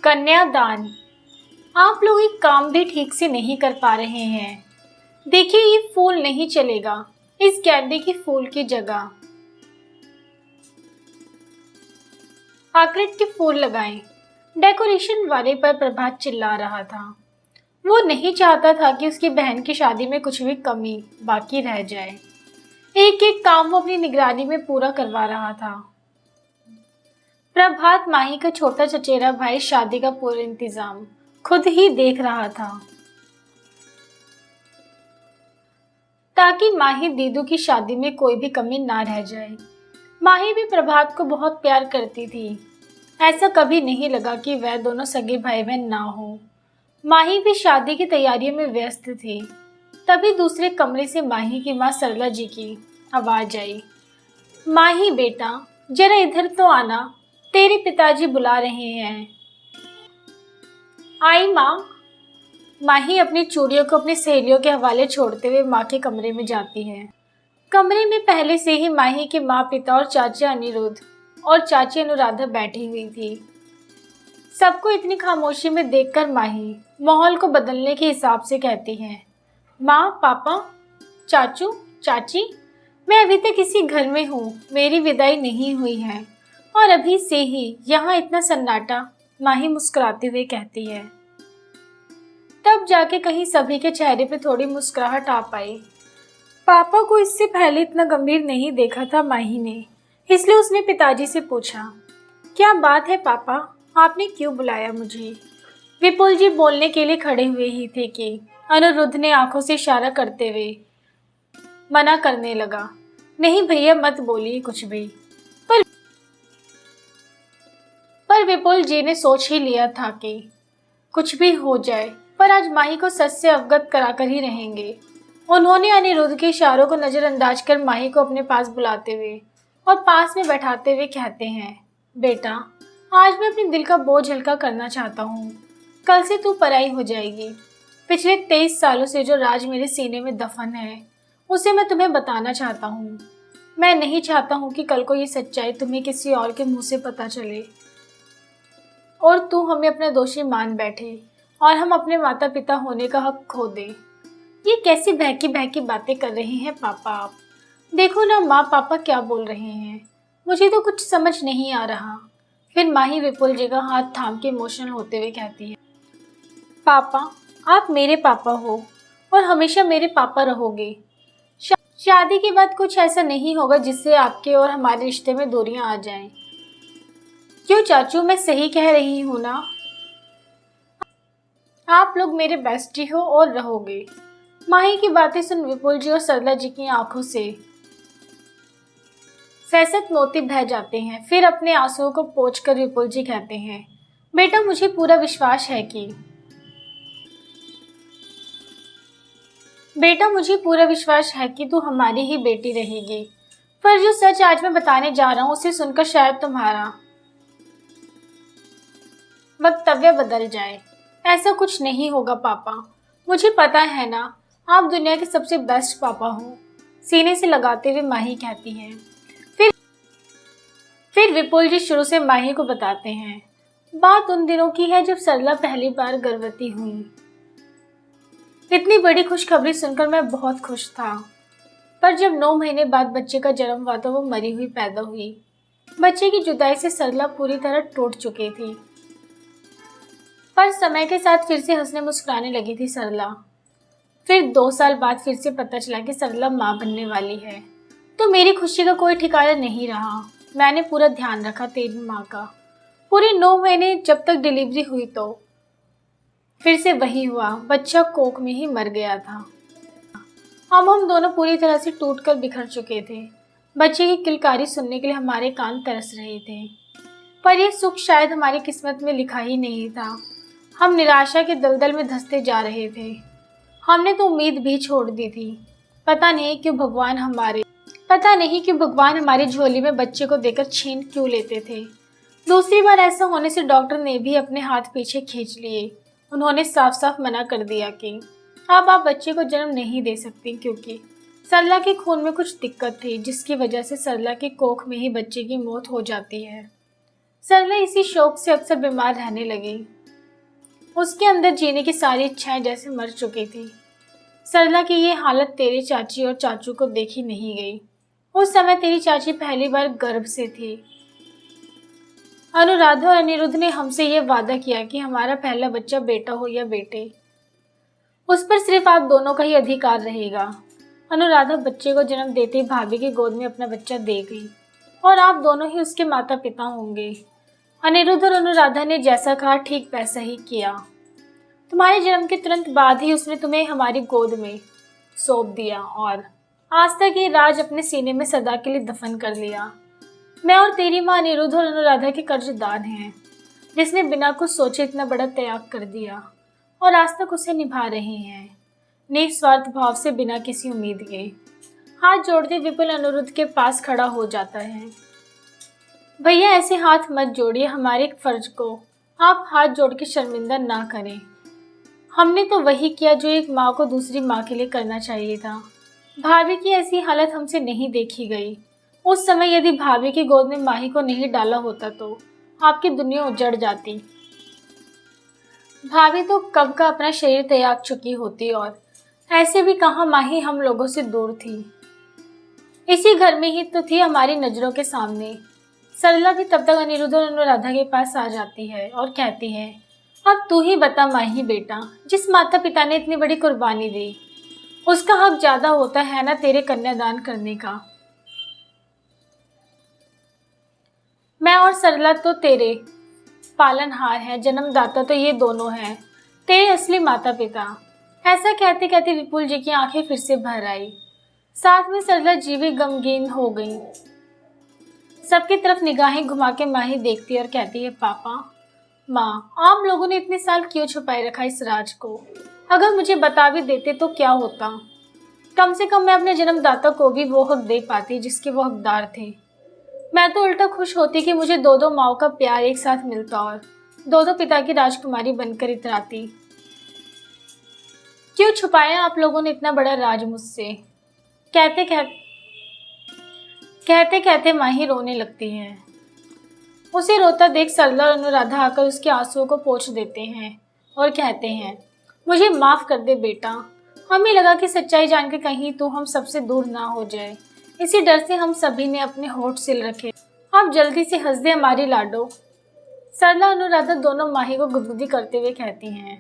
कन्यादान। आप लोग एक काम भी ठीक से नहीं कर पा रहे हैं। देखिए, ये फूल नहीं चलेगा। इस गेंदे की फूल की जगह आकृति के फूल लगाएं। डेकोरेशन वाले पर प्रभात चिल्ला रहा था। वो नहीं चाहता था कि उसकी बहन की शादी में कुछ भी कमी बाकी रह जाए। एक एक काम वो अपनी निगरानी में पूरा करवा रहा था। प्रभात माही का छोटा चचेरा भाई शादी का पूरा इंतजाम खुद ही देख रहा था, ताकि माही दीदू की शादी में कोई भी कमी ना रह जाए। माही भी प्रभात को बहुत प्यार करती थी। ऐसा कभी नहीं लगा कि वह दोनों सगे भाई बहन ना हो। माही भी शादी की तैयारियों में व्यस्त थी। तभी दूसरे कमरे से माही की माँ सरला जी की आवाज आई। माही बेटा, जरा इधर तो आना, तेरे पिताजी बुला रहे हैं। आई माँ। माही अपनी चूड़ियों को अपनी सहेलियों के हवाले छोड़ते हुए माँ के कमरे में जाती है। कमरे में पहले से ही माही के माँ पिता और चाचा अनिरुद्ध और चाची अनुराधा बैठी हुई थी। सबको इतनी खामोशी में देखकर माही माहौल को बदलने के हिसाब से कहती है, माँ, पापा, चाचू, चाची, मैं अभी तक इसी घर में हूँ। मेरी विदाई नहीं हुई है और अभी से ही यहाँ इतना सन्नाटा। माही मुस्कुराते हुए कहती है। तब जाके कहीं सभी के चेहरे पे थोड़ी मुस्कुराहट आ पाई। पापा को इससे पहले इतना गंभीर नहीं देखा था माही ने, इसलिए उसने पिताजी से पूछा, क्या बात है पापा, आपने क्यों बुलाया मुझे? विपुल जी बोलने के लिए खड़े हुए ही थे कि अनिरुद्ध ने आंखों से इशारा करते हुए मना करने लगा। नहीं भैया, मत बोलिए कुछ भी। पर विपुल जी ने सोच ही लिया था कि कुछ भी हो जाए, पर आज माही को सच से अवगत कराकर ही रहेंगे। उन्होंने अनिरुद्ध के इशारों को नजरअंदाज कर माही को अपने पास बुलाते हुए और पास में बैठाते हुए कहते हैं, बेटा, आज मैं अपने दिल का बोझ हल्का करना चाहता हूँ। कल से तू पराई हो जाएगी। पिछले 23 सालों से जो राज मेरे सीने में दफन है, उसे मैं तुम्हें बताना चाहता हूँ। मैं नहीं चाहता हूँ कि कल को ये सच्चाई तुम्हें किसी और के मुंह से पता चले और तू हमें अपना दोषी मान बैठे और हम अपने माता पिता होने का हक खो दे। ये कैसी बहकी बहकी बातें कर रहे हैं पापा आप? देखो ना माँ, पापा क्या बोल रहे हैं, मुझे तो कुछ समझ नहीं आ रहा। फिर माही विपुल जी का हाथ थाम के इमोशनल होते हुए कहती है, पापा, आप मेरे पापा हो और हमेशा मेरे पापा रहोगे। शादी के बाद कुछ ऐसा नहीं होगा जिससे आपके और हमारे रिश्ते में दूरियां आ जाएं। क्यों चाचू, मैं सही कह रही हूँ ना? आप लोग मेरे बेस्टी हो और रहोगे। माही की बातें सुन विपुल जी और सरला जी की आंखों से सैसत मोती बह जाते हैं। फिर अपने आंसुओं को पोंछकर विपुल जी कहते हैं, बेटा, मुझे पूरा विश्वास है कि तू हमारी ही बेटी रहेगी। पर जो सच आज मैं बताने जा रहा हूँ उसे सुनकर शायद तुम्हारा वक्तव्य बदल जाए। ऐसा कुछ नहीं होगा पापा, मुझे पता है ना, आप दुनिया के सबसे बेस्ट पापा हो। सीने से लगाते हुए माही कहती है। फिर विपुल जी शुरू से माही को बताते हैं। बात उन दिनों की है जब सरला पहली बार गर्भवती हुई। इतनी बड़ी खुशखबरी सुनकर मैं बहुत खुश था, पर जब 9 महीने बाद बच्चे का जन्म हुआ तो वो मरी हुई पैदा हुई। बच्चे की जुदाई से सरला पूरी तरह टूट चुकी थी, पर समय के साथ फिर से हंसने मुस्कुराने लगी थी सरला। फिर 2 साल बाद फिर से पता चला कि सरला माँ बनने वाली है, तो मेरी खुशी का कोई ठिकाना नहीं रहा। मैंने पूरा ध्यान रखा तेरी माँ का। पूरे 9 महीने जब तक डिलीवरी हुई तो फिर से वही हुआ, बच्चा कोख में ही मर गया था। अब हम दोनों पूरी तरह से टूटकर बिखर चुके थे। बच्चे की किलकारी सुनने के लिए हमारे कान तरस रहे थे, पर यह सुख शायद हमारी किस्मत में लिखा ही नहीं था। हम निराशा के दलदल में धंसते जा रहे थे। हमने तो उम्मीद भी छोड़ दी थी। पता नहीं क्यों भगवान हमारी झोली में बच्चे को देकर छीन क्यों लेते थे। दूसरी बार ऐसा होने से डॉक्टर ने भी अपने हाथ पीछे खींच लिए। उन्होंने साफ साफ मना कर दिया कि अब आप बच्चे को जन्म नहीं दे सकती, क्योंकि सरला के खून में कुछ दिक्कत थी, जिसकी वजह से सरला के कोख में ही बच्चे की मौत हो जाती है। सरला इसी शौक से अक्सर बीमार रहने लगी। उसके अंदर जीने की सारी इच्छाएं जैसे मर चुकी थी। सरला की ये हालत तेरी चाची और चाचू को देखी नहीं गई। उस समय तेरी चाची पहली बार गर्भ से थी। अनुराधा और अनिरुद्ध ने हमसे ये वादा किया कि हमारा पहला बच्चा बेटा हो या बेटे, उस पर सिर्फ आप दोनों का ही अधिकार रहेगा। अनुराधा बच्चे को जन्म देते ही भाभी की गोद में अपना बच्चा दे गई और आप दोनों ही उसके माता पिता होंगे। अनिरुद्ध और अनुराधा ने जैसा कहा ठीक वैसा ही किया। तुम्हारे जन्म के तुरंत बाद ही उसने तुम्हें हमारी गोद में सौंप दिया और आज तक ये राज अपने सीने में सदा के लिए दफन कर लिया। मैं और तेरी माँ अनिरुद्ध और अनुराधा के कर्जदार हैं, जिसने बिना कुछ सोचे इतना बड़ा त्याग कर दिया और आज तक उसे निभा रहे हैं, निस्वार्थ भाव से, बिना किसी उम्मीद के। हाथ जोड़ते विपुल अनिरुद्ध के पास खड़ा हो जाता है। भैया ऐसे हाथ मत जोड़िए, हमारे फर्ज को आप हाथ जोड़ के शर्मिंदा ना करें। हमने तो वही किया जो एक माँ को दूसरी माँ के लिए करना चाहिए था। भाभी की ऐसी हालत हमसे नहीं देखी गई। उस समय यदि भाभी की गोद में माही को नहीं डाला होता तो आपकी दुनिया उजड़ जाती। भाभी तो कब का अपना शरीर त्याग चुकी होती और ऐसे भी कहाँ माही हम लोगों से दूर थी, इसी घर में ही तो थी हमारी नजरों के सामने। सरला भी तब तक अनिरुद्ध और अनुराधा के पास आ जाती है और कहती है, अब तू ही बता माही बेटा, जिस माता पिता ने इतनी बड़ी कुर्बानी दी, उसका हक ज्यादा होता है ना तेरे कन्यादान करने का। मैं और सरला तो तेरे पालनहार हैं, जन्मदाता तो ये दोनों हैं, तेरे असली माता पिता। ऐसा कहते कहते विपुल जी की आंखें फिर से भर आई। साथ में सरला जी भी गमगीन हो गई। सबकी तरफ निगाहें घुमा के माही देखती और कहती है, पापा माँ, आप लोगों ने इतने साल क्यों छुपाए रखा इस राज को? अगर मुझे बता भी देते तो क्या होता? कम से कम मैं अपने जन्मदाता को भी वो हक दे पाती जिसके वो हकदार थे। मैं तो उल्टा खुश होती कि मुझे दो दो माओ का प्यार एक साथ मिलता और दो दो पिता की राजकुमारी बनकर इतराती। क्यों छुपाया आप लोगों ने इतना बड़ा राज मुझसे? कहते कहते माही रोने लगती है। उसे रोता देख सरला और अनुराधा आकर उसके आंसुओं को पोंछ देते हैं और कहते हैं, मुझे माफ कर दे बेटा, हमें लगा कि सच्चाई जानकर कहीं तू हम सबसे दूर ना हो जाए, इसी डर से हम सभी ने अपने होठ सिल रखे। अब जल्दी से हंस दे हमारी लाडो। सरला और अनुराधा दोनों माही को गुदगुदी करते हुए कहती हैं।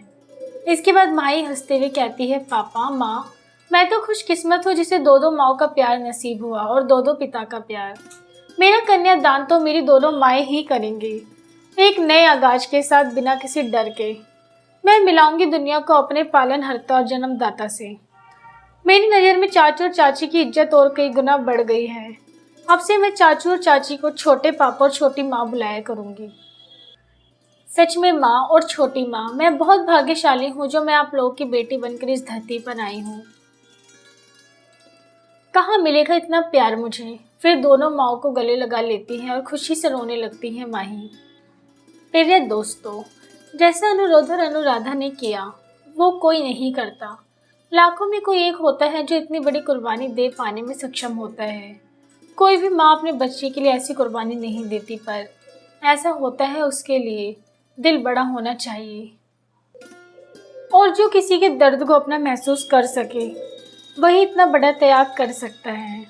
इसके बाद माही हंसते हुए कहती है, पापा माँ, मैं तो खुशकिस्मत हूँ जिसे दो दो माओ का प्यार नसीब हुआ और दो दो पिता का प्यार। मेरा कन्यादान तो मेरी दोनों माएँ ही करेंगी, एक नए आगाज के साथ, बिना किसी डर के। मैं मिलाऊंगी दुनिया को अपने पालनहर्ता और जन्मदाता से। मेरी नज़र में चाचू और चाची की इज्जत और कई गुना बढ़ गई है। अब से मैं चाचू और चाची को छोटे पापा और छोटी माँ बुलाया करूंगी। सच में माँ और छोटी माँ, मैं बहुत भाग्यशाली हूँ जो मैं आप लोगों की बेटी बनकर इस धरती पर आई हूँ। कहाँ मिलेगा इतना प्यार मुझे? फिर दोनों माओ को गले लगा लेती हैं और खुशी से रोने लगती हैं माही। प्रिय दोस्तों, जैसा अनुरोध और अनुराधा ने किया वो कोई नहीं करता। लाखों में कोई एक होता है जो इतनी बड़ी कुर्बानी दे पाने में सक्षम होता है। कोई भी माँ अपने बच्चे के लिए ऐसी कुर्बानी नहीं देती, पर ऐसा होता है उसके लिए दिल बड़ा होना चाहिए और जो किसी के दर्द को अपना महसूस कर सके वही इतना बड़ा त्याग कर सकता है।